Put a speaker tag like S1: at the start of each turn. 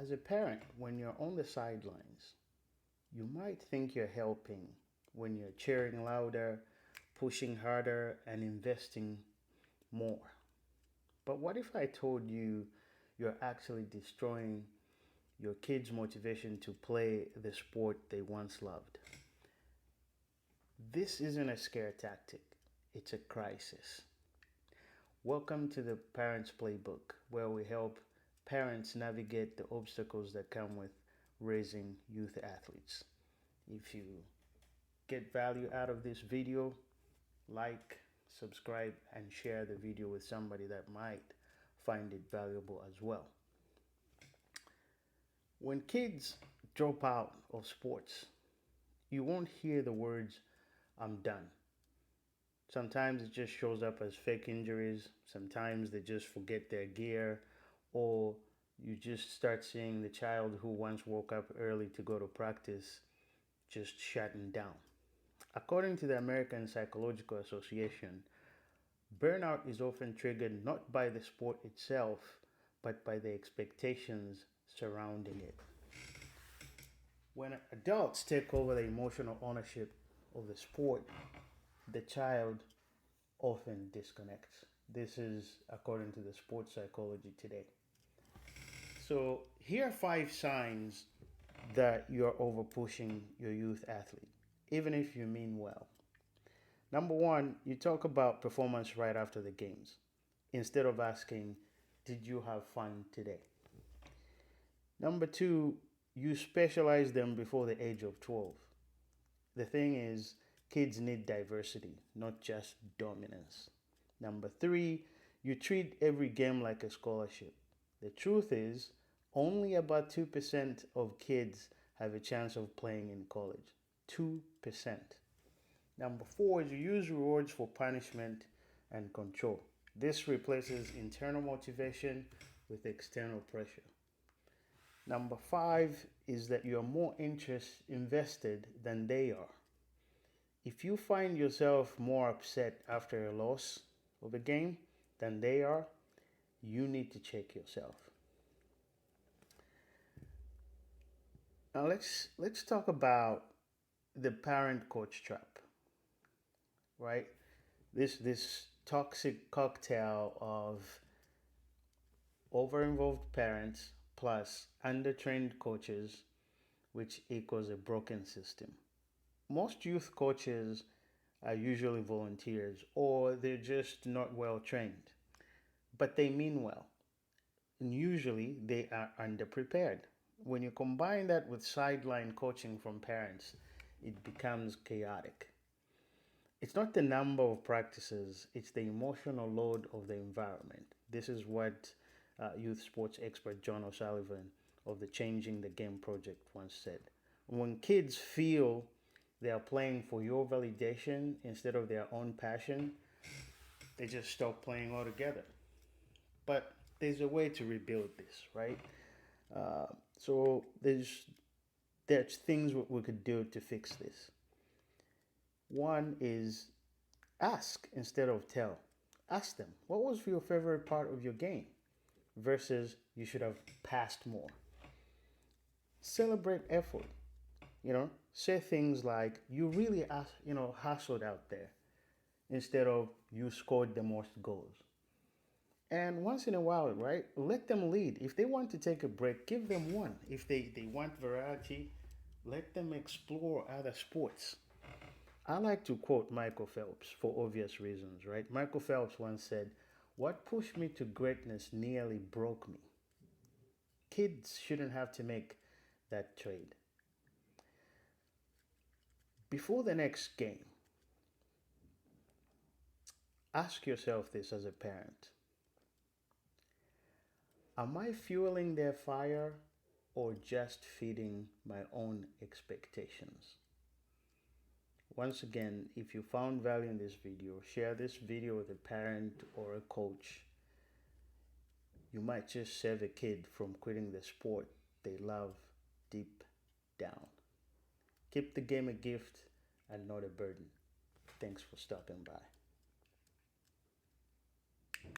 S1: As a parent, when you're on the sidelines, you might think you're helping when you're cheering louder, pushing harder, and investing more. But what if I told you you're actually destroying your kids' motivation to play the sport they once loved? This isn't a scare tactic, it's a crisis. Welcome to the Parents Playbook, where we help parents navigate the obstacles that come with raising youth athletes. If you get value out of this video, like, subscribe, and share the video with somebody that might find it valuable as well. When kids drop out of sports, you won't hear the words, "I'm done." Sometimes it just shows up as fake injuries. Sometimes they just forget their gear, or you just start seeing the child who once woke up early to go to practice just shutting down. According to the American Psychological Association, burnout is often triggered not by the sport itself, but by the expectations surrounding it. When adults take over the emotional ownership of the sport, the child often disconnects. This is according to the sports psychology today. So, here are 5 signs that you're over pushing your youth athlete, even if you mean well. Number 1, you talk about performance right after the games instead of asking, "Did you have fun today?" Number 2, you specialize them before the age of 12. The thing is, kids need diversity, not just dominance. Number 3, you treat every game like a scholarship. The truth is, only about 2% of kids have a chance of playing in college. 2%. Number 4 is you use rewards for punishment and control. This replaces internal motivation with external pressure. Number 5 is that you're more invested than they are. If you find yourself more upset after a loss of a game than they are, you need to check yourself. Now let's talk about the parent coach trap, right? This toxic cocktail of over-involved parents plus under-trained coaches, which equals a broken system. Most youth coaches are usually volunteers or they're just not well trained, but they mean well. And usually they are underprepared. When you combine that with sideline coaching from parents, it becomes chaotic. It's not the number of practices, it's the emotional load of the environment. This is what youth sports expert John O'Sullivan of the Changing the Game project once said. When kids feel they are playing for your validation instead of their own passion, they just stop playing altogether. But there's a way to rebuild this, right? So there's things we could do to fix this. One is ask instead of tell. Ask them, what was your favorite part of your game? Versus you should have passed more. Celebrate effort. Say things like you really hustled out there instead of you scored the most goals. And once in a while, right, let them lead. If they want to take a break, give them one. If they want variety, let them explore other sports. I like to quote Michael Phelps for obvious reasons, right? Michael Phelps once said, "What pushed me to greatness nearly broke me." Kids shouldn't have to make that trade. Before the next game, ask yourself this as a parent. Am I fueling their fire or just feeding my own expectations? Once again, if you found value in this video, share this video with a parent or a coach. You might just save a kid from quitting the sport they love deep down. Keep the game a gift and not a burden. Thanks for stopping by.